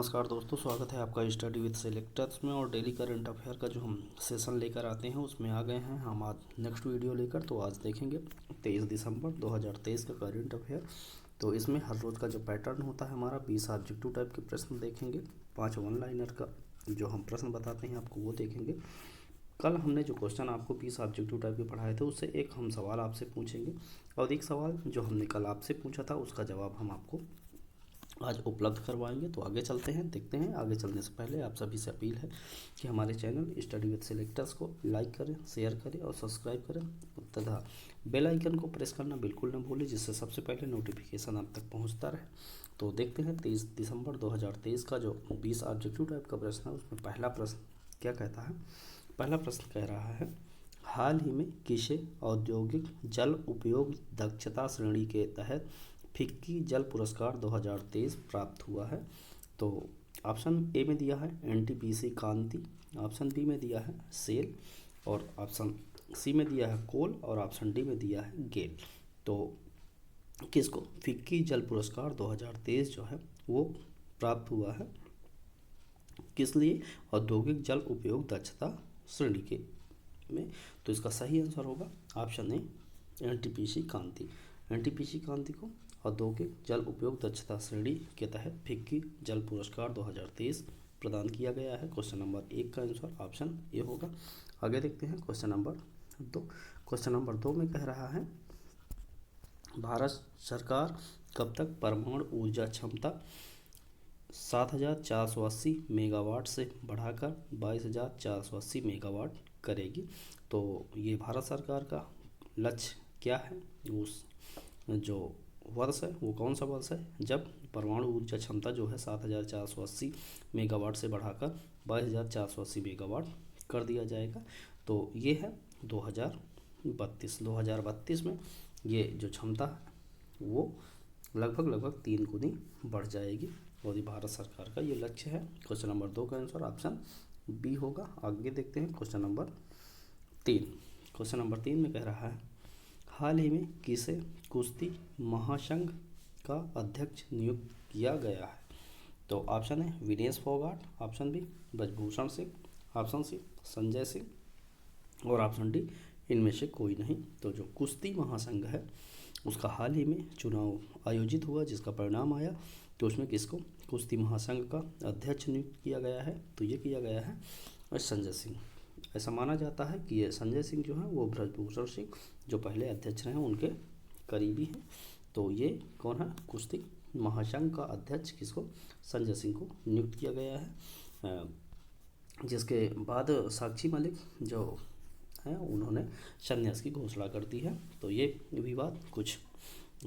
नमस्कार दोस्तों, स्वागत है आपका स्टडी विद सेलेक्टर्स में। और डेली करंट अफेयर का जो हम सेशन लेकर आते हैं उसमें आ गए हैं हम आज नेक्स्ट वीडियो लेकर। तो आज देखेंगे 23 दिसंबर 2023 का करंट अफेयर। तो इसमें हर रोज़ का जो पैटर्न होता है हमारा 20 ऑब्जेक्टिव टाइप के प्रश्न देखेंगे, 5 वन लाइनर का जो हम प्रश्न बताते हैं आपको वो देखेंगे। कल हमने जो क्वेश्चन आपको 20 ऑब्जेक्टिव टाइप के पढ़ाए थे उससे एक हम सवाल आपसे पूछेंगे, और एक सवाल जो हमने कल आपसे पूछा था उसका जवाब हम आपको आज उपलब्ध करवाएंगे। तो आगे चलते हैं, देखते हैं। आगे चलने से पहले आप सभी से अपील है कि हमारे चैनल स्टडी विद सेलेक्टर्स को लाइक करें, शेयर करें और सब्सक्राइब करें तथा बेल आइकन को प्रेस करना बिल्कुल न भूलें, जिससे सबसे पहले नोटिफिकेशन आप तक पहुंचता रहे। तो देखते हैं 23 दिसंबर 2023 का जो 20 ऑब्जेक्टिव टाइप का प्रश्न है उसमें पहला प्रश्न क्या कहता है। पहला प्रश्न कह रहा है, हाल ही में किसे औद्योगिक जल उपयोग दक्षता श्रेणी के तहत फिक्की जल पुरस्कार 2023 प्राप्त हुआ है। तो ऑप्शन ए में दिया है एनटीपीसी कांति, ऑप्शन बी में दिया है सेल, और ऑप्शन सी में दिया है कोल, और ऑप्शन डी में दिया है गेल। तो किसको फिक्की जल पुरस्कार 2023 जो है वो प्राप्त हुआ है, किस लिए? औद्योगिक जल उपयोग दक्षता श्रेणी के में। तो इसका सही आंसर होगा option A NTPC Kanti. NTPC Kanti को औद्योगिक जल उपयोग दक्षता श्रेणी के तहत फिक्की जल पुरस्कार 2023 प्रदान किया गया है। क्वेश्चन नंबर 1 का आंसर ऑप्शन ए होगा। आगे देखते हैं क्वेश्चन नंबर 2। क्वेश्चन नंबर 2 में कह रहा है, भारत सरकार कब तक परमाणु ऊर्जा क्षमता 7,480 मेगावाट से बढ़ाकर 22,480 मेगावाट करेगी। तो ये भारत सरकार का लक्ष्य क्या है, उस जो वर्ष है वो कौन सा वर्ष है जब परमाणु ऊर्जा क्षमता जो है 7,480 मेगावाट से बढ़ाकर 22,480 मेगावाट कर दिया जाएगा। तो ये है 2032 में ये जो क्षमता है वो लगभग 3 गुनी बढ़ जाएगी, और ये भारत सरकार का ये लक्ष्य है। क्वेश्चन नंबर 2 का आंसर ऑप्शन बी होगा। आगे देखते हैं क्वेश्चन नंबर 3। क्वेश्चन नंबर 3 में कह रहा है, हाल ही में किसे कुश्ती महासंघ का अध्यक्ष नियुक्त किया गया है। तो ऑप्शन है Vinesh Phogat, option B Brijbhushan Singh, option C Sanjay Singh, और ऑप्शन डी इनमें से कोई नहीं। तो जो कुश्ती महासंघ है उसका हाल ही में चुनाव आयोजित हुआ जिसका परिणाम आया, तो उसमें किसको कुश्ती महासंघ का अध्यक्ष नियुक्त किया गया है। तो ये किया गया है संजय सिंह। ऐसा माना जाता है कि ये संजय सिंह जो है वो ब्रजभूषण सिंह जो पहले अध्यक्ष रहे उनके करीबी हैं। तो ये कौन है, कुश्ती महासंघ का अध्यक्ष किसको, संजय सिंह को नियुक्त किया गया है। जिसके बाद साक्षी मलिक जो है उन्होंने संन्यास की घोषणा कर दी है। तो ये विवाद कुछ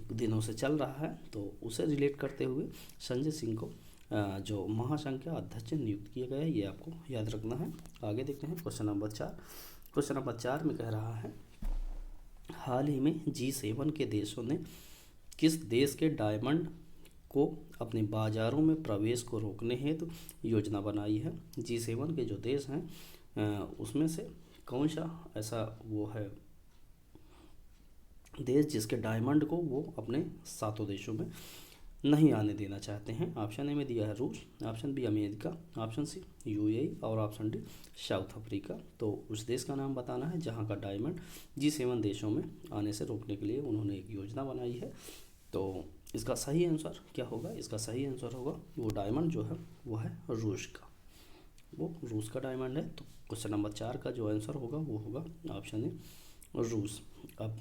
दिनों से चल रहा है, तो उसे रिलेट करते हुए संजय सिंह को जो महासंघ का अध्यक्ष नियुक्त किया गया है, ये आपको याद रखना है। आगे देखते हैं क्वेश्चन नंबर 4। क्वेश्चन नंबर 4 में कह रहा है, हाल ही में G7 के देशों ने किस देश के डायमंड को अपने बाजारों में प्रवेश को रोकने हेतु योजना बनाई है। G7 के जो देश हैं उसमें से कौन सा ऐसा वो है देश जिसके डायमंड को वो अपने 7 देशों में नहीं आने देना चाहते हैं। ऑप्शन ए में दिया है रूस, option B America, option C UAE, और ऑप्शन डी साउथ अफ्रीका। तो उस देश का नाम बताना है जहां का डायमंड G7 देशों में आने से रोकने के लिए उन्होंने एक योजना बनाई है। तो इसका सही आंसर क्या होगा, इसका सही आंसर होगा वो डायमंड जो है वो है रूस का, वो रूस का डायमंड है। तो क्वेश्चन नंबर 4 का जो आंसर होगा वो होगा ऑप्शन ए रूस। अब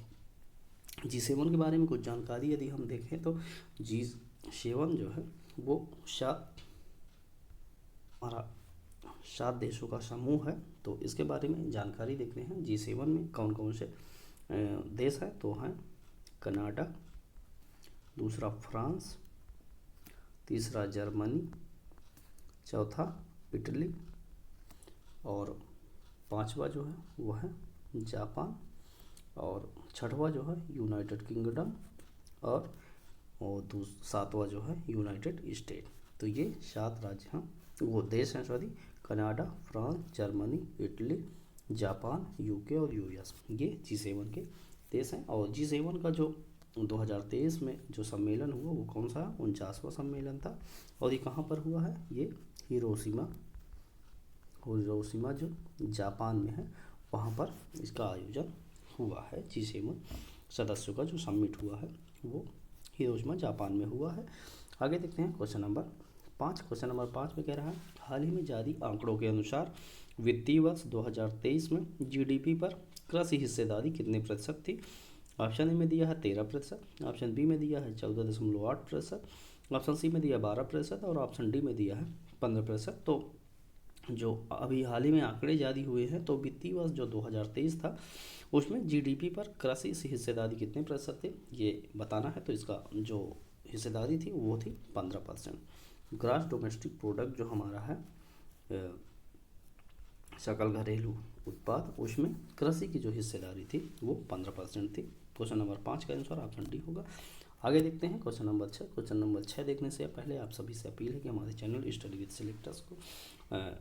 G7 के बारे में कुछ जानकारी यदि हम देखें तो G7 जो है वो 7 देशों का समूह है। तो इसके बारे में जानकारी देखते हैं। G7 में कौन कौन से देश हैं, तो हैं कनाडा, दूसरा फ्रांस, तीसरा जर्मनी, चौथा इटली, और 5वां जो है वो है जापान, और 6वां जो है यूनाइटेड किंगडम, और 7वां जो है यूनाइटेड स्टेट। तो ये 7 राज्य हैं, वो देश हैं, sorry, Canada, France, Germany, Italy, Japan, UK और यूएस, ये G7 के देश हैं। और G7 का जो 2023 में जो सम्मेलन हुआ वो कौन सा? 49वां सम्मेलन था। और ये कहाँ पर हुआ है? ये हिरोशिमा जो जापान में है वहाँ पर इसका आयोजन हुआ है। G7 सदस्यों का जो समिट हुआ है वो हिरोशिमा जापान में हुआ है। आगे देखते हैं क्वेश्चन नंबर 5। क्वेश्चन नंबर 5 में कह रहा है हाल ही में जारी आंकड़ों के अनुसार वित्तीय वर्ष 2023 में GDP पर कृषि हिस्सेदारी कितने प्रतिशत थी? ऑप्शन ए में दिया है 13%, ऑप्शन बी में दिया है 14.8%, ऑप्शन सी में दिया 12% और ऑप्शन डी में दिया है 15%। तो जो अभी हाल ही में आंकड़े जारी हुए हैं तो वित्तीय वर्ष जो 2023 था उसमें GDP पर कृषि हिस्सेदारी कितने प्रतिशत थे ये बताना है। तो इसका जो हिस्सेदारी थी वो थी 15%। ग्रॉस डोमेस्टिक प्रोडक्ट जो हमारा है सकल घरेलू उत्पाद उसमें कृषि की जो हिस्सेदारी थी वो 15% थी। क्वेश्चन नंबर 5 का आंसर ऑप्शन डी होगा। आगे देखते हैं क्वेश्चन नंबर 6। क्वेश्चन नंबर 6 देखने से पहले आप सभी से अपील है कि हमारे चैनल स्टडी विद सिलेक्टर्स को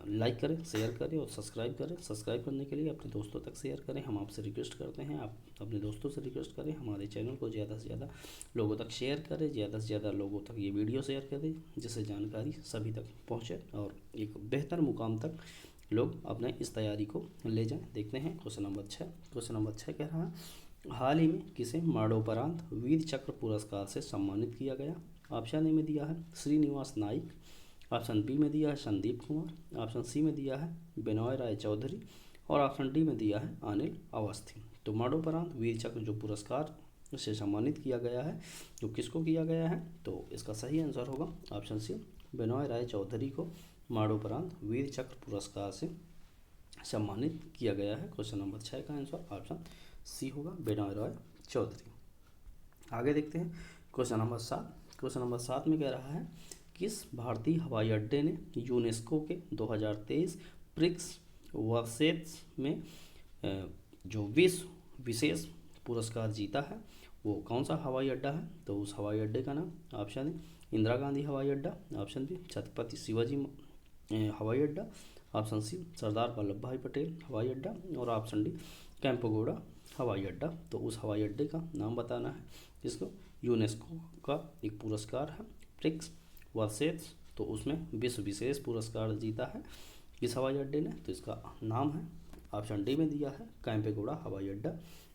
लाइक करें, शेयर करें और सब्सक्राइब करें। सब्सक्राइब करने के लिए अपने दोस्तों तक शेयर करें। हम आपसे रिक्वेस्ट करते हैं आप अपने दोस्तों से रिक्वेस्ट करें हमारे चैनल को ज़्यादा से ज़्यादा लोगों तक शेयर करें, ज़्यादा से ज़्यादा लोगों तक ये वीडियो शेयर करें जिससे जानकारी सभी तक पहुँचे और एक बेहतर मुकाम तक लोग अपने इस तैयारी को ले जाएं। देखते हैं क्वेश्चन नंबर 6। क्वेश्चन नंबर 6 कह रहा है हाल ही में किसे मरणोपरांत वीर चक्र पुरस्कार से सम्मानित किया गया? ऑप्शन ए में दिया है श्रीनिवास नाइक, ऑप्शन बी में दिया है संदीप कुमार, ऑप्शन सी में दिया है बिनोय राय चौधरी और ऑप्शन डी में दिया है अनिल अवस्थी। तो मरणोपरांत वीर चक्र जो पुरस्कार से सम्मानित किया गया है जो किसको किया गया है? तो इसका सही आंसर होगा ऑप्शन सी, बिनोय राय चौधरी को मरणोपरांत वीर चक्र पुरस्कार से सम्मानित किया गया है। क्वेश्चन नंबर 6 का आंसर ऑप्शन सी होगा, बिनोय राय चौधरी। आगे देखते हैं क्वेश्चन नंबर 7। क्वेश्चन नंबर 7 में कह रहा है किस भारतीय हवाई अड्डे ने यूनेस्को के 2023 प्रिक्स वर्सेस में जो विश्व विशेष पुरस्कार जीता है वो कौन सा हवाई अड्डा है? तो उस हवाई अड्डे का नाम ऑप्शन ए इंदिरा गांधी हवाई अड्डा, ऑप्शन बी छत्रपति शिवाजी हवाई अड्डा, ऑप्शन सी सरदार वल्लभ भाई पटेल हवाई अड्डा और ऑप्शन डी कैंपेगौड़ा हवाई अड्डा। तो उस हवाई अड्डे का नाम बताना है जिसको यूनेस्को का एक पुरस्कार है प्रिक्स वर्सेस, तो उसमें विश्व विशेष पुरस्कार जीता है इस हवाई अड्डे ने। तो इसका नाम है ऑप्शन डी में दिया है कैंपेगौड़ा हवाई अड्डा।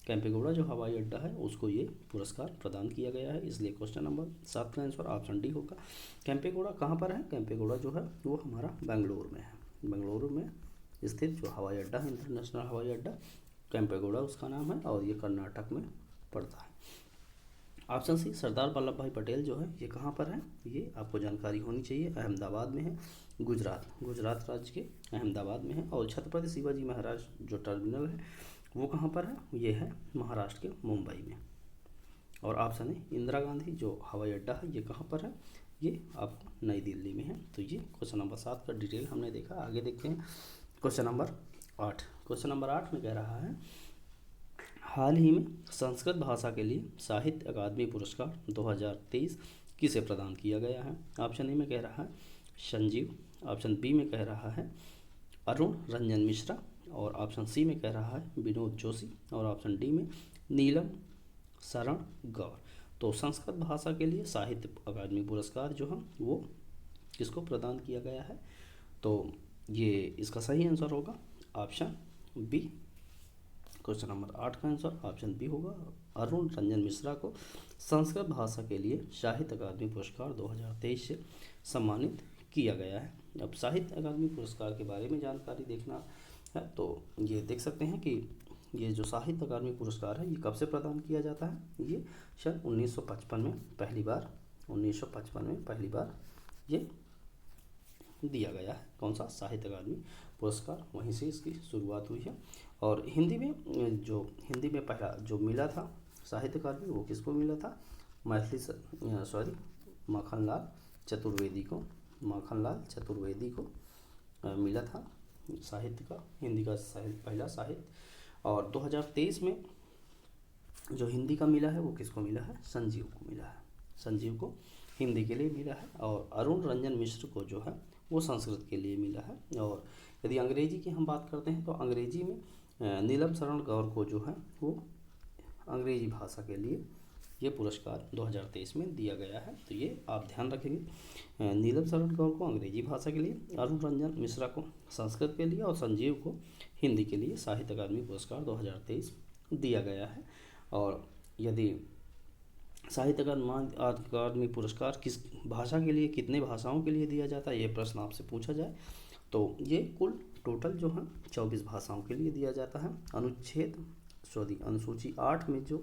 कैंपेगौड़ा जो हवाई अड्डा है उसको ये पुरस्कार प्रदान किया गया है, इसलिए क्वेश्चन नंबर 7 का आंसर ऑप्शन डी होगा। कैंपेगौड़ा कहाँ पर है? कैंपेगौड़ा जो है वो हमारा बेंगलुरु में है। बेंगलुरु में स्थित जो हवाई अड्डा है इंटरनेशनल हवाई अड्डा कैंपेगौड़ा उसका नाम है और ये कर्नाटक में पड़ता है। ऑप्शन सी सरदार वल्लभ भाई पटेल जो है ये कहाँ पर है? ये आपको जानकारी होनी चाहिए, अहमदाबाद में है, गुजरात राज्य के अहमदाबाद में है। और छत्रपति शिवाजी महाराज जो टर्मिनल है वो कहाँ पर है? ये है महाराष्ट्र के मुंबई में। और ऑप्शन है इंदिरा गांधी जो हवाई अड्डा है ये कहाँ पर है? ये आपको नई दिल्ली में है। तो ये क्वेश्चन नंबर 7 का डिटेल हमने देखा। आगे देखते हैं क्वेश्चन नंबर 8। क्वेश्चन नंबर 8 में कह रहा है हाल ही में संस्कृत भाषा के लिए साहित्य अकादमी पुरस्कार 2023 किसे प्रदान किया गया है? ऑप्शन ए में कह रहा है संजीव, ऑप्शन बी में कह रहा है अरुण रंजन मिश्रा और ऑप्शन सी में कह रहा है विनोद जोशी और ऑप्शन डी में नीलम शरण गौर। तो संस्कृत भाषा के लिए साहित्य अकादमी पुरस्कार जो है वो किसको प्रदान किया गया है? तो ये इसका सही आंसर होगा ऑप्शन बी। क्वेश्चन नंबर 8 का आंसर ऑप्शन बी होगा, अरुण रंजन मिश्रा को संस्कृत भाषा के लिए साहित्य अकादमी पुरस्कार 2023 से सम्मानित किया गया है। अब साहित्य अकादमी पुरस्कार के बारे में जानकारी देखना है तो ये देख सकते हैं कि ये जो साहित्य अकादमी पुरस्कार है ये कब से प्रदान किया जाता है? ये सन 1955 में पहली बार ये दिया गया है। कौन सा? साहित्य अकादमी पुरस्कार, वहीं से इसकी शुरुआत हुई है। और हिंदी में पहला जो मिला था साहित्य अकादमी वो किसको मिला था? माखनलाल चतुर्वेदी को मिला था साहित्य का, हिंदी का पहला साहित्य। और 2023 में जो हिंदी का मिला है वो किसको मिला है? संजीव को मिला है, संजीव को हिंदी के लिए मिला है। और अरुण रंजन मिश्र को जो है वो संस्कृत के लिए मिला है। और यदि अंग्रेजी की हम बात करते हैं तो अंग्रेजी में नीलम शरण गौर को जो है वो अंग्रेजी भाषा के लिए ये पुरस्कार 2023 में दिया गया है, तो ये आप ध्यान रखेंगे। नीलम शरण कौर को अंग्रेजी भाषा के लिए, अरुण रंजन मिश्रा को संस्कृत के लिए और संजीव को हिंदी के लिए साहित्य अकादमी पुरस्कार 2023 दिया गया है। और यदि साहित्य अकादमी पुरस्कार किस भाषा के लिए, कितने भाषाओं के लिए दिया जाता है, ये प्रश्न आपसे पूछा जाए तो ये कुल टोटल जो है 24 भाषाओं के लिए दिया जाता है। अनुसूची 8 में जो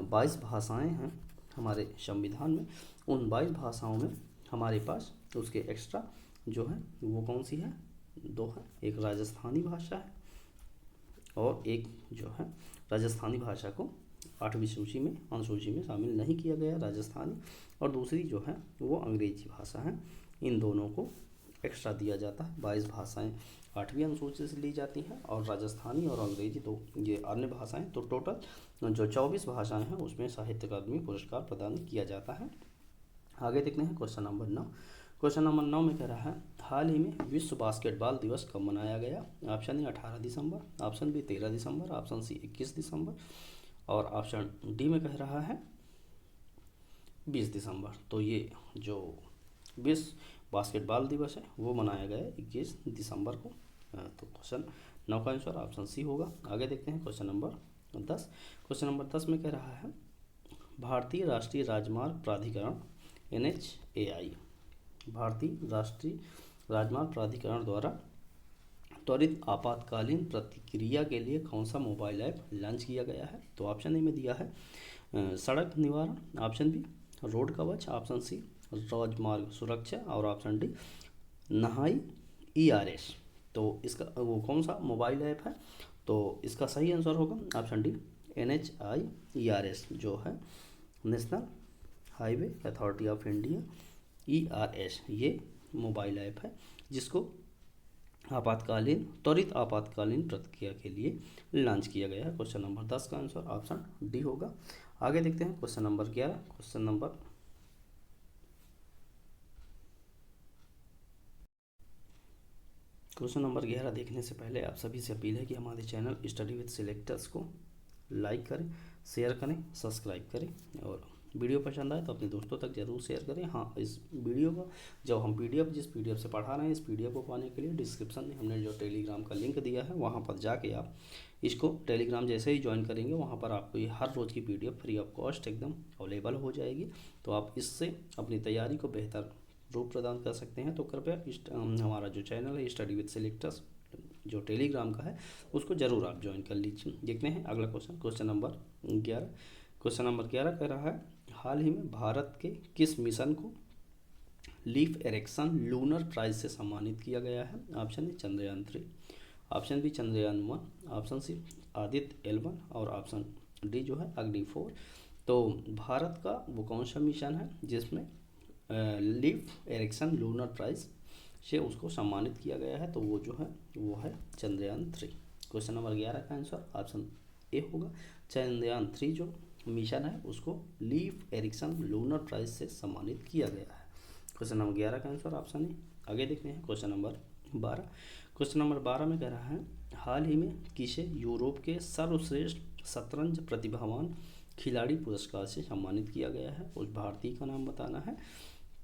22 भाषाएं हैं हमारे संविधान में, उन 22 भाषाओं में हमारे पास उसके एक्स्ट्रा जो है वो कौन सी है, 2 है। एक राजस्थानी भाषा है और एक जो है राजस्थानी भाषा को 8वीं सूची में, अनुसूची में शामिल नहीं किया गया राजस्थानी, और दूसरी जो है वो अंग्रेजी भाषा है। इन दोनों को एक्स्ट्रा दिया जाता है। 22 भाषाएं 8वीं अनुसूची से ली जाती हैं और राजस्थानी और अंग्रेजी तो ये अन्य भाषाएं, तो टोटल जो 24 भाषाएं हैं उसमें साहित्य अकादमी पुरस्कार प्रदान किया जाता है। आगे देखते हैं क्वेश्चन नंबर 9। क्वेश्चन नंबर 9 में कह रहा है हाल ही में विश्व बास्केटबॉल दिवस कब मनाया गया। ऑप्शन ए 18 दिसंबर, ऑप्शन बी 13 दिसंबर, ऑप्शन सी 21 दिसंबर और ऑप्शन डी में कह रहा है 20 दिसंबर। तो ये जो विश्व बास्केटबॉल दिवस है वो मनाया गया 21 दिसंबर को। तो क्वेश्चन 9 का आंसर ऑप्शन सी होगा। आगे देखते हैं क्वेश्चन नंबर 10। क्वेश्चन नंबर 10 में कह रहा है भारतीय राष्ट्रीय राजमार्ग प्राधिकरण NHAI, भारतीय राष्ट्रीय राजमार्ग प्राधिकरण द्वारा त्वरित आपातकालीन प्रतिक्रिया के लिए कौन सा मोबाइल ऐप लॉन्च किया गया है। तो ऑप्शन ए में दिया है सड़क निवारण, ऑप्शन बी रोड कवच, ऑप्शन सी राजमार्ग सुरक्षा और ऑप्शन डी नहाई ERS। तो इसका वो कौन सा मोबाइल ऐप है, तो इसका सही आंसर होगा ऑप्शन डी NHAI ERS, जो है national highway authority of India ERS। ये मोबाइल ऐप है जिसको त्वरित आपातकालीन प्रतिक्रिया के लिए लॉन्च किया गया है। क्वेश्चन नंबर 10 का आंसर ऑप्शन डी होगा। आगे देखते हैं क्वेश्चन नंबर 11। क्वेश्चन नंबर 11 देखने से पहले आप सभी से अपील है कि हमारे चैनल स्टडी विद सिलेक्टर्स को लाइक करें, शेयर करें, सब्सक्राइब करें और वीडियो पसंद आए तो अपने दोस्तों तक जरूर शेयर करें। हाँ, इस वीडियो को जब हम जिस PDF से पढ़ा रहे हैं, इस PDF को पाने के लिए डिस्क्रिप्शन में हमने जो टेलीग्राम का लिंक दिया है वहाँ पर जाके आप इसको टेलीग्राम जैसे ही ज्वाइन करेंगे वहाँ पर आपको ये हर रोज़ की PDF फ्री ऑफ कॉस्ट एकदम अवेलेबल हो जाएगी। तो आप इससे अपनी तैयारी को बेहतर रूप प्रदान कर सकते हैं। तो कृपया हमारा जो चैनल है स्टडी विद सिलेक्टर्स जो टेलीग्राम का है उसको ज़रूर आप ज्वाइन कर लीजिए। देखते हैं अगला question, question number 11। Question number 11 कह रहा है हाल ही में भारत के किस मिशन को लीफ एरेक्शन लूनर प्राइज से सम्मानित किया गया है। Option A Chandrayaan 3, option B Chandrayaan 1, option C Aditya L1 और ऑप्शन डी जो है अग्नि 4। तो भारत का वो कौन सा मिशन है जिसमें लीफ एरेक्शन लूनर प्राइज से उसको सम्मानित किया गया है, तो वो जो है वो है चंद्रयान 3। क्वेश्चन नंबर 11 का आंसर ऑप्शन ए होगा। चंद्रयान 3 जो मिशन है उसको लीफ एरिक्सन लूनर प्राइज से सम्मानित किया गया है। क्वेश्चन नंबर 11 का आंसर ऑप्शन ए। आगे देखते हैं क्वेश्चन नंबर 12। क्वेश्चन नंबर 12 में कह रहा है हाल ही में किसे यूरोप के सर्वश्रेष्ठ शतरंज प्रतिभावान खिलाड़ी पुरस्कार से सम्मानित किया गया है, उस भारतीय का नाम बताना है।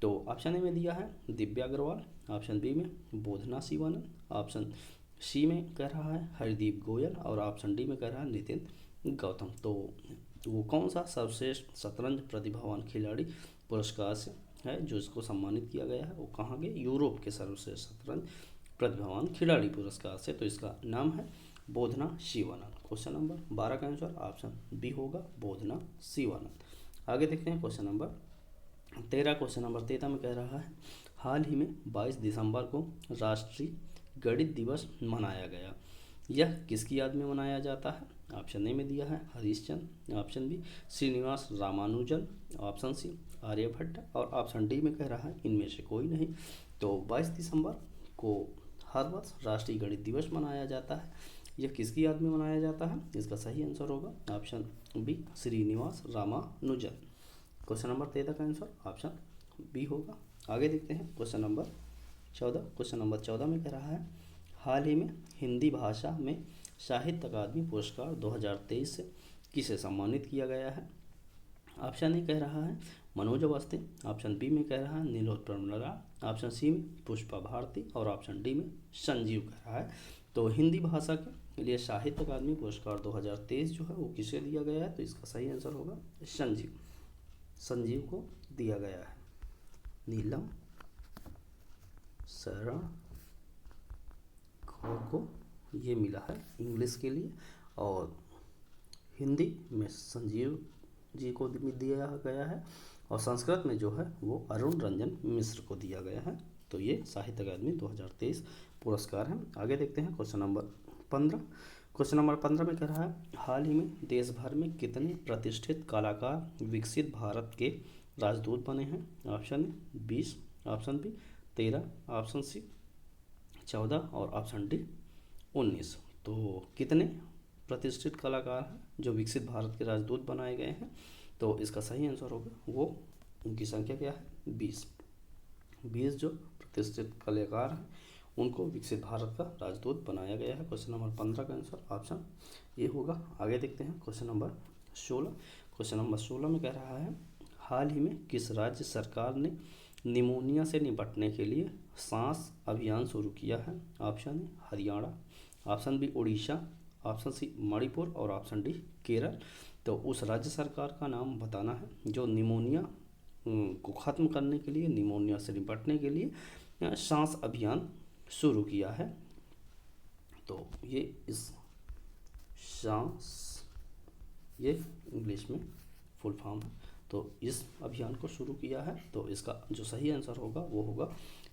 तो ऑप्शन ए में दिया है दिव्या अग्रवाल, ऑप्शन बी में बोधना शिवानंद, ऑप्शन सी में कह रहा है हरदीप गोयल और ऑप्शन डी में कह रहा है नितिन गौतम। तो वो कौन सा सर्वश्रेष्ठ शतरंज प्रतिभावान खिलाड़ी पुरस्कार से है जो इसको सम्मानित किया गया है, वो कहाँ के, यूरोप के सर्वश्रेष्ठ शतरंज प्रतिभावान खिलाड़ी पुरस्कार से। तो इसका नाम है बोधना शिवानंद। क्वेश्चन नंबर 12 का आंसर ऑप्शन बी होगा बोधना शिवानंद। आगे देखते हैं क्वेश्चन नंबर 13। क्वेश्चन नंबर 13 में कह रहा है हाल ही में 22 दिसंबर को राष्ट्रीय गणित दिवस मनाया गया, यह किसकी याद में मनाया जाता है। ऑप्शन ए में दिया है Harishchandra, option B Srinivasa Ramanujan, option C Aryabhatta और ऑप्शन डी में कह रहा है इनमें से कोई नहीं। तो 22 दिसंबर को हर वर्ष राष्ट्रीय गणित दिवस मनाया जाता है, यह किसकी याद में मनाया जाता है। इसका सही आंसर होगा option B Srinivasa Ramanujan. Question number 13 का आंसर ऑप्शन बी होगा। आगे देखते हैं क्वेश्चन नंबर 14। क्वेश्चन नंबर 14 में कह रहा है हाल ही में हिंदी भाषा में साहित्य अकादमी पुरस्कार 2023 से किसे सम्मानित किया गया है। ऑप्शन ए कह रहा है मनोज अवस्थी, ऑप्शन बी में कह रहा है नीलोद प्रमला, ऑप्शन सी में पुष्पा भारती और ऑप्शन डी में संजीव कह रहा है। तो हिंदी भाषा के लिए साहित्य अकादमी पुरस्कार 2023 जो है वो किसे दिया गया है, तो इसका सही आंसर होगा संजीव, संजीव को दिया गया है। नीलम शरण को ये मिला है इंग्लिश के लिए, और हिंदी में संजीव जी को दिया गया है, और संस्कृत में जो है वो अरुण रंजन मिश्र को दिया गया है। तो ये साहित्य अकादमी 2023 पुरस्कार हैं। आगे देखते हैं क्वेश्चन नंबर 15। क्वेश्चन नंबर 15 में कह रहा है हाल ही में देश भर में कितने प्रतिष्ठित कलाकार विकसित भारत के राजदूत बने हैं। Option A 20, option B 13, option C 14 और ऑप्शन डी 19। तो कितने प्रतिष्ठित कलाकार हैं जो विकसित भारत के राजदूत बनाए गए हैं, तो इसका सही आंसर होगा वो, उनकी संख्या क्या है 20। 20 जो प्रतिष्ठित कलाकार हैं उनको विकसित भारत का राजदूत बनाया गया है। क्वेश्चन नंबर 15 का आंसर ऑप्शन ये होगा। आगे देखते हैं क्वेश्चन नंबर 16। क्वेश्चन नंबर 16 में कह रहा है हाल ही में किस राज्य सरकार ने निमोनिया से निपटने के लिए सांस अभियान शुरू किया है। Option A Haryana, option B Orissa, option C Manipur और ऑप्शन डी केरल। तो उस राज्य सरकार का नाम बताना है जो निमोनिया को ख़त्म करने के लिए, निमोनिया से निपटने के लिए सांस अभियान शुरू किया है। तो ये इस सांस, ये इंग्लिश में फुल फॉर्म है, तो इस अभियान को शुरू किया है। तो इसका जो सही आंसर होगा वो होगा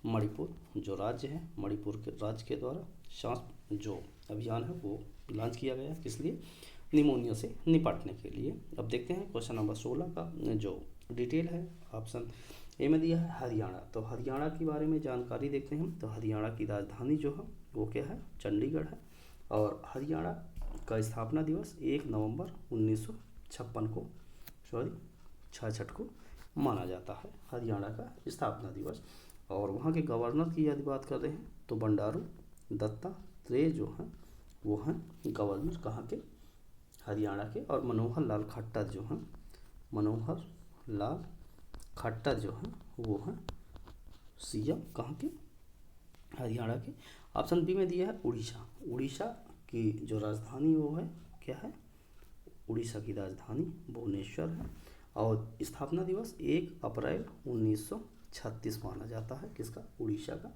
मणिपुर, जो राज्य है मणिपुर के राज्य के द्वारा सांस जो अभियान है वो लॉन्च किया गया, किस लिए, निमोनिया से निपटने के लिए। अब देखते हैं क्वेश्चन नंबर 16 का जो डिटेल है। ऑप्शन ए में दिया है हरियाणा, तो हरियाणा के बारे में जानकारी देखते हैं। तो हरियाणा की राजधानी जो है वो क्या है, चंडीगढ़ है, और हरियाणा का स्थापना दिवस 1 नवंबर 1956 को 66 को माना जाता है, हरियाणा का स्थापना दिवस। और वहाँ के गवर्नर की यदि बात कर रहे हैं तो बंडारू दत्तात्रेय जो हैं वो हैं गवर्नर कहाँ के, हरियाणा के। और मनोहर लाल खट्टर जो हैं, मनोहर लाल खट्टर जो हैं वो हैं सीएम कहाँ के, हरियाणा के। ऑप्शन बी में दिया है उड़ीसा, उड़ीसा की जो राजधानी वो है क्या है, उड़ीसा की राजधानी भुवनेश्वर है। और स्थापना दिवस 1 अप्रैल 1936 माना जाता है, किसका, उड़ीसा का।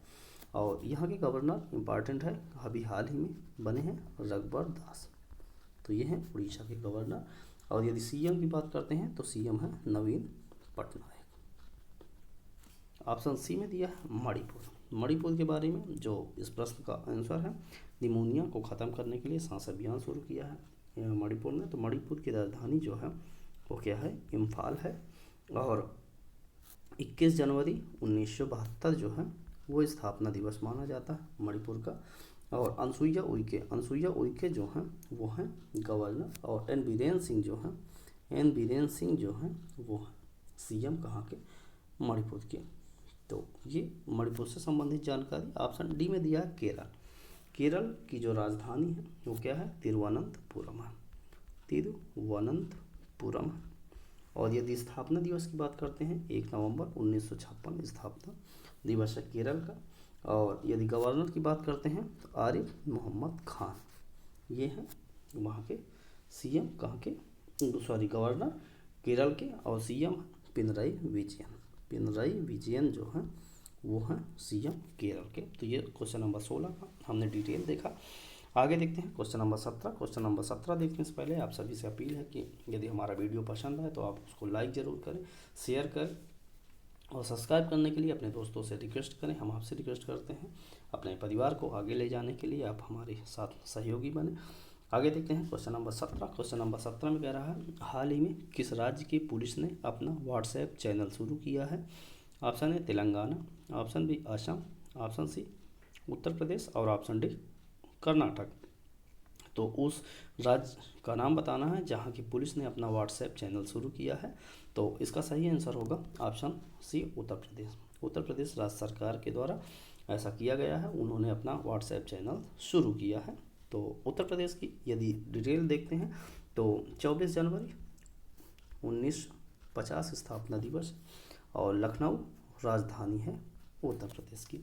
और यहाँ के गवर्नर इम्पॉर्टेंट है, अभी हाल ही में बने हैं रघुबर दास, तो ये हैं उड़ीसा के गवर्नर। और यदि सीएम की बात करते हैं तो सीएम है नवीन पटनायक। ऑप्शन सी में दिया है मणिपुर, मणिपुर के बारे में जो इस प्रश्न का आंसर है, निमोनिया को ख़त्म करने के लिए सांस अभियान शुरू किया है मणिपुर ने। तो मणिपुर की राजधानी जो है वो क्या है, इम्फाल है। और 21 जनवरी 1972 जो है वो स्थापना दिवस माना जाता है मणिपुर का। और अनसुईया उइके जो हैं वो हैं गवर्नर। और एन बीरेन सिंह जो हैं वो हैं सीएम कहाँ के, मणिपुर के। तो ये मणिपुर से संबंधित जानकारी। ऑप्शन डी में दिया है केरल, केरल की जो राजधानी है वो क्या है, तिरुवनंतपुरम है, तिरुवनंतपुरम है। और यदि स्थापना दिवस की बात करते हैं 1 नवंबर 1956 स्थापना दिवस है केरल का। और यदि गवर्नर की बात करते हैं तो आरिफ मोहम्मद खान, ये हैं वहाँ के सीएम कहाँ के, गवर्नर केरल के। और सीएम पिनराई विजयन जो हैं वो हैं सीएम केरल के। तो ये क्वेश्चन नंबर 16 का हमने डिटेल देखा। आगे देखते हैं क्वेश्चन नंबर 17। क्वेश्चन नंबर 17 देखने से पहले आप सभी से अपील है कि यदि हमारा वीडियो पसंद आए तो आप उसको लाइक ज़रूर करें, शेयर करें, और सब्सक्राइब करने के लिए अपने दोस्तों से रिक्वेस्ट करें। हम आपसे रिक्वेस्ट करते हैं अपने परिवार को आगे ले जाने के लिए आप हमारे साथ सहयोगी बने। आगे देखते हैं क्वेश्चन नंबर 17। क्वेश्चन नंबर 17 में कह रहा है हाल ही में किस राज्य की पुलिस ने अपना व्हाट्सएप चैनल शुरू किया है। Option A Telangana, option B Assam, option C Uttar Pradesh और ऑप्शन डी कर्नाटक। तो उस राज्य का नाम बताना है जहाँ की पुलिस ने अपना व्हाट्सएप चैनल शुरू किया है। तो इसका सही आंसर होगा ऑप्शन सी उत्तर प्रदेश। उत्तर प्रदेश राज्य सरकार के द्वारा ऐसा किया गया है, उन्होंने अपना व्हाट्सएप चैनल शुरू किया है। तो उत्तर प्रदेश की यदि डिटेल देखते हैं तो 24 जनवरी 1950 स्थापना दिवस। और लखनऊ राजधानी है उत्तर प्रदेश की।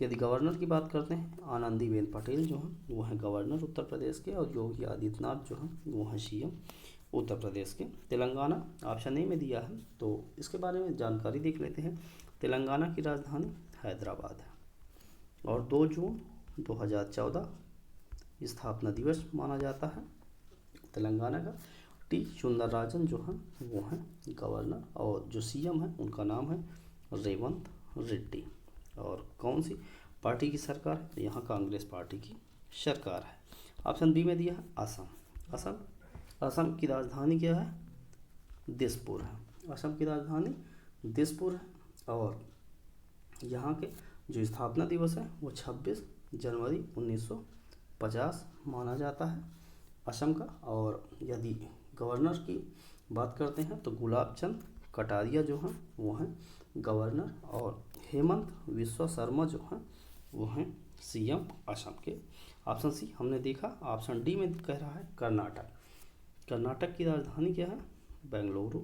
यदि गवर्नर की बात करते हैं, आनंदीबेन पटेल जो हैं वो हैं गवर्नर उत्तर प्रदेश के, और योगी आदित्यनाथ जो हैं वो हैं सीएम उत्तर प्रदेश के। तेलंगाना ऑप्शन ए में दिया है, तो इसके बारे में जानकारी देख लेते हैं। तेलंगाना की राजधानी हैदराबाद है। और 2 जून 2014 स्थापना दिवस माना जाता है तेलंगाना का। टी सुंदरराजन जो हैं वो हैं गवर्नर, और जो सीएम है उनका नाम है रेवंत रेड्डी। और कौन सी पार्टी की सरकार है? तो यहाँ कांग्रेस पार्टी की सरकार है। ऑप्शन बी में दिया है असम। असम की राजधानी क्या है? दिसपुर है। असम की राजधानी दिसपुर है। और यहाँ के जो स्थापना दिवस है वो 26 जनवरी 1950 माना जाता है असम का। और यदि गवर्नर की बात करते हैं तो गुलाब चंद कटारिया जो हैं वो हैं गवर्नर, और हेमंत विश्व शर्मा जो हैं वो हैं सीएम असम के। ऑप्शन सी हमने देखा। ऑप्शन डी में कह रहा है कर्नाटक। कर्नाटक की राजधानी क्या है? बेंगलुरु।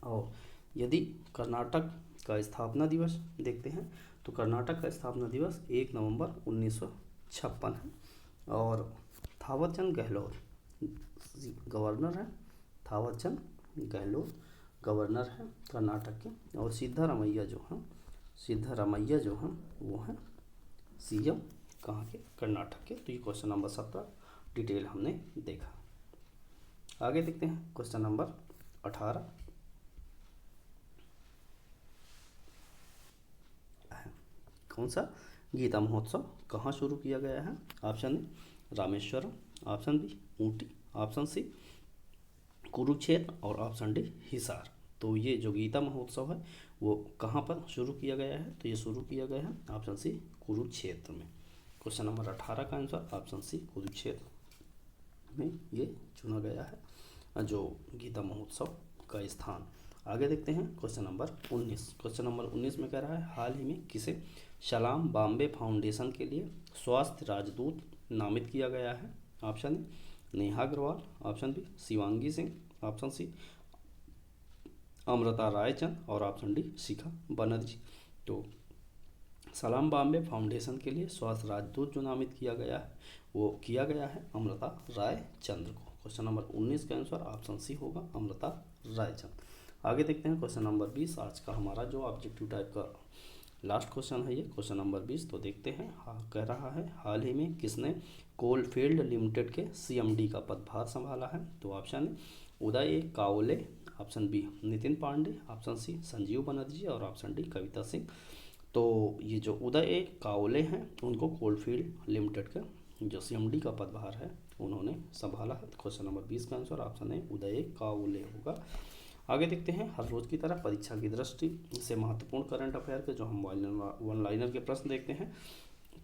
और यदि कर्नाटक का स्थापना दिवस देखते हैं तो कर्नाटक का स्थापना दिवस 1 नवंबर 1956 है। और थावरचंद गहलोत गवर्नर है। थावरचंद गहलोत गवर्नर है कर्नाटक के। और सिद्धारमैया जो हैं वो हैं सीएम कहाँ के? कर्नाटक के। तो ये क्वेश्चन नंबर 17 डिटेल हमने देखा। आगे देखते हैं क्वेश्चन नंबर 18। कौन सा? गीता महोत्सव कहाँ शुरू किया गया है? Option A Rameswaram, option B Ooty, option C Kurukshetra, और ऑप्शन डी हिसार। तो ये जो गीता महोत्सव है वो कहाँ पर शुरू किया गया है? तो ये शुरू किया गया है ऑप्शन सी कुरुक्षेत्र में। क्वेश्चन नंबर 18 का आंसर ऑप्शन सी कुरुक्षेत्र में ये चुना गया है जो गीता महोत्सव का स्थान। आगे देखते हैं क्वेश्चन नंबर 19। क्वेश्चन नंबर 19 में कह रहा है हाल ही में किसे सलाम बॉम्बे फाउंडेशन के लिए स्वास्थ्य राजदूत नामित किया गया है? Option A Neha Agarwal, option B Shivangi Singh, option C Amrita Raichand, और ऑप्शन डी शिखा बनर्जी। तो सलाम बॉम्बे फाउंडेशन के लिए स्वास्थ्य राजदूत जो नामित किया गया है वो किया गया है अमृता रायचंद्र को। क्वेश्चन नंबर 19 का आंसर ऑप्शन सी होगा अमृता रायचंद। आगे देखते हैं क्वेश्चन नंबर 20। आज का हमारा जो ऑब्जेक्टिव टाइप का लास्ट क्वेश्चन है ये क्वेश्चन नंबर 20। तो देखते हैं। हाँ, कह रहा है हाल ही में किसने कोलफील्ड लिमिटेड के सीएमडी का पदभार संभाला है? तो option A Uday Kaole, option B Nitin Pande, option C Sanjeev Banerjee, और ऑप्शन डी कविता सिंह। तो ये जो उदय काओले हैं उनको कोलफील्ड लिमिटेड का जो सीएमडी का पदभार है उन्होंने संभाला है। तो क्वेश्चन नंबर 20 का आंसर ऑप्शन ए उदय काओले होगा। आगे देखते हैं हर रोज की तरह परीक्षा की दृष्टि से महत्वपूर्ण करंट अफेयर के जो हम वन लाइनर के प्रश्न देखते हैं।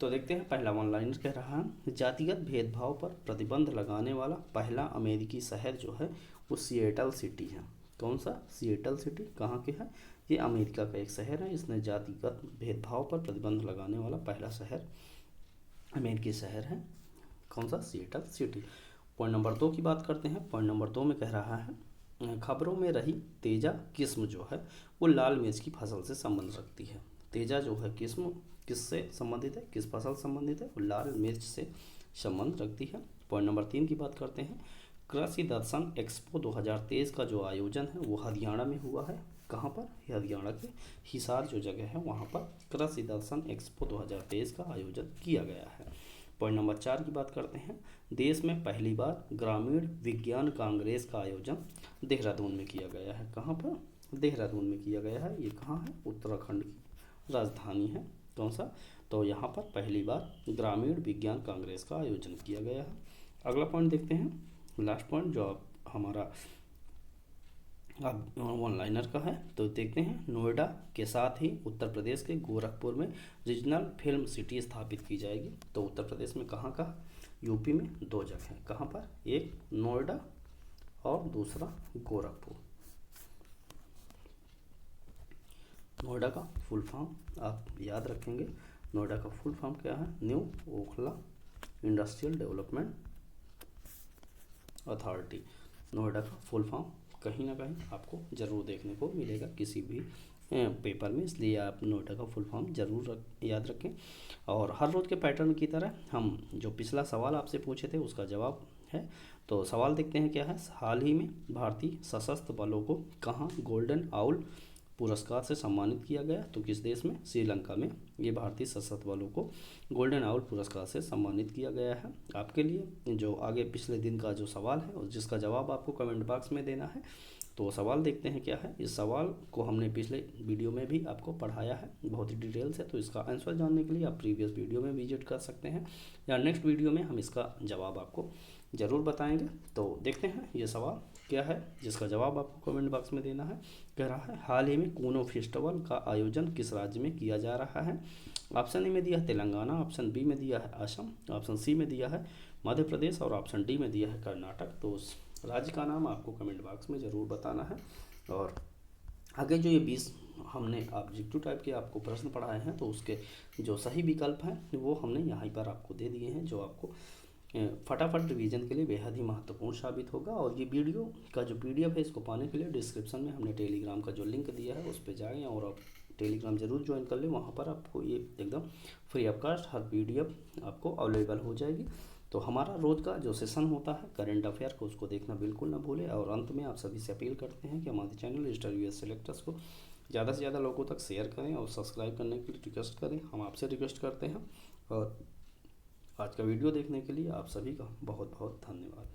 तो देखते हैं पहला वन लाइनर कह रहा है जातिगत भेदभाव पर प्रतिबंध लगाने वाला पहला अमेरिकी शहर जो है वो सिएटल सिटी है। कौन सा? सिएटल सिटी कहाँ के है? ये अमेरिका का एक शहर है। इसने जातिगत भेदभाव पर प्रतिबंध लगाने वाला पहला शहर अमेरिकी शहर है। कौन सा? Seattle city. पॉइंट नंबर 2 की बात करते हैं। पॉइंट नंबर 2 में कह रहा है खबरों में रही तेजा किस्म जो है वो लाल मिर्च की फसल से संबंध रखती है। तेजा जो है किस्म किससे संबंधित है? किस फसल संबंधित है? वो लाल मिर्च से संबंध रखती है। पॉइंट नंबर 3 की बात करते हैं। कृषि दर्शन एक्सपो 2023 का जो आयोजन है वो हरियाणा में हुआ है। कहाँ पर? हरियाणा के हिसार जो जगह है वहाँ पर कृषि दर्शन एक्सपो 2023 का आयोजन किया गया है। पॉइंट नंबर 4 की बात करते हैं। देश में पहली बार ग्रामीण विज्ञान कांग्रेस का आयोजन देहरादून में किया गया है। कहाँ पर? देहरादून में किया गया है। ये कहाँ है? उत्तराखंड की राजधानी है। कौन सा? तो यहाँ पर पहली बार ग्रामीण विज्ञान कांग्रेस का आयोजन किया गया है। अगला पॉइंट देखते हैं, लास्ट पॉइंट जो हमारा अब वन लाइनर का है। तो देखते हैं नोएडा के साथ ही उत्तर प्रदेश के गोरखपुर में रीजनल फिल्म सिटी स्थापित की जाएगी। तो उत्तर प्रदेश में कहाँ का? यूपी में 2 जगह है। कहाँ पर? एक नोएडा और दूसरा गोरखपुर। नोएडा का फुल फॉर्म आप याद रखेंगे। नोएडा का फुल फॉर्म क्या है? New Okhla industrial development authority. Noida का फुल फॉर्म कहीं ना कहीं आपको ज़रूर देखने को मिलेगा किसी भी पेपर में, इसलिए आप नोएडा का फुल फॉर्म ज़रूर याद रखें। और हर रोज़ के पैटर्न की तरह हम जो पिछला सवाल आपसे पूछे थे उसका जवाब है। तो सवाल देखते हैं क्या है। हाल ही में भारतीय सशस्त्र बलों को कहाँ गोल्डन आउल पुरस्कार से सम्मानित किया गया? तो किस देश में? श्रीलंका में ये भारतीय सशस्त्र बलों को गोल्डन आउल पुरस्कार से सम्मानित किया गया है। आपके लिए जो आगे पिछले दिन का जो सवाल है और जिसका जवाब आपको कमेंट बॉक्स में देना है। तो सवाल देखते हैं क्या है। इस सवाल को हमने पिछले वीडियो में भी आपको पढ़ाया है बहुत ही डिटेल से, तो इसका आंसर जानने के लिए आप प्रीवियस वीडियो में विजिट कर सकते हैं, या नेक्स्ट वीडियो में हम इसका जवाब आपको ज़रूर बताएंगे। तो देखते हैं ये सवाल क्या है जिसका जवाब आपको कमेंट बॉक्स में देना है। कह रहा है हाल ही में कूनो फेस्टिवल का आयोजन किस राज्य में किया जा रहा है? ऑप्शन ए में दिया है तेलंगाना, ऑप्शन बी में दिया है असम, ऑप्शन सी में दिया है मध्य प्रदेश और ऑप्शन डी में दिया है कर्नाटक। तो उस राज्य का नाम आपको कमेंट बॉक्स में ज़रूर बताना है। और आगे जो ये 20 हमने ऑब्जेक्टिव टाइप के आपको प्रश्न पढ़ाए हैं, तो उसके जो सही विकल्प हैं वो हमने यहाँ पर आपको दे दिए हैं, जो आपको फटाफट रिवीजन के लिए बेहद ही महत्वपूर्ण साबित होगा। और ये वीडियो का जो PDF है इसको पाने के लिए डिस्क्रिप्शन में हमने टेलीग्राम का जो लिंक दिया है उस पर जाएँ और आप टेलीग्राम ज़रूर ज्वाइन कर लें। वहाँ पर आपको ये एकदम free of cost her PDF आपको अवेलेबल हो जाएगी। तो हमारा रोज़ का जो सेशन होता है करंट अफेयर को, उसको देखना बिल्कुल ना भूलें। और अंत में आप सभी से अपील करते हैं कि हमारे चैनल स्टार US सेलेक्टर्स को ज़्यादा से ज़्यादा लोगों तक शेयर करें और सब्सक्राइब करने के लिए रिक्वेस्ट करें, हम आपसे रिक्वेस्ट करते हैं। और आज का वीडियो देखने के लिए आप सभी का बहुत बहुत धन्यवाद।